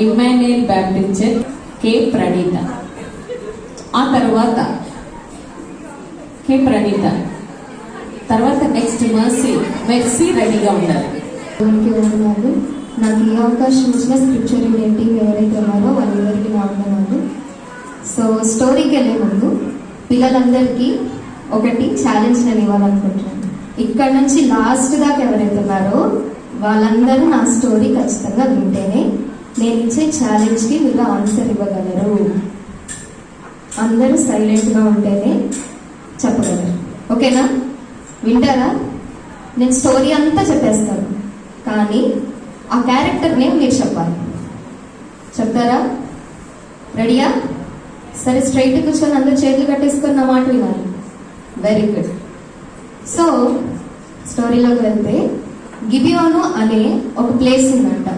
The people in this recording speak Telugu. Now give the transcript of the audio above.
ఇమ్మాన్యుయల్ బ్యాప్టిస్ట్ చర్చ్ కే ప్రణీత. ఆ తర్వాత కే ప్రణీత తర్వాత నెక్స్ట్ మెర్సీ రెడీగా ఉండాలి. నాకు ఏ అవకాశం ఇచ్చిన స్క్రిప్చర్ రీడింగ్ ఎవరైతే ఉన్నారో వాళ్ళందరికీ నా వందనాలు. సో స్టోరీకి వెళ్ళే ముందు పిల్లలందరికీ ఒకటి ఛాలెంజ్ నేను ఇవ్వాలనుకుంటున్నాను. ఇక్కడ నుంచి లాస్ట్ దాకా ఎవరైతే ఉన్నారో వాళ్ళందరూ నా స్టోరీ ఖచ్చితంగా వింటేనే నేను ఇచ్చే ఛాలెంజ్కి మీరు ఆన్సర్ ఇవ్వగలరు. అందరూ సైలెంట్గా ఉంటేనే చెప్పగలరు. ఓకేనా? వింటారా? నేను స్టోరీ అంతా చెప్పేస్తాను, కానీ ఆ క్యారెక్టర్ నేమ్ మీరు చెప్పాలి. చెప్తారా? రెడీయా? సరే, స్ట్రైట్ కూర్చొని అందరు చేతులు కట్టేసుకొని నా మాట వినాలి. Very good. సో స్టోరీలోకి వెళ్తే గిబియోను అనే ఒక ప్లేస్ ఉందంట.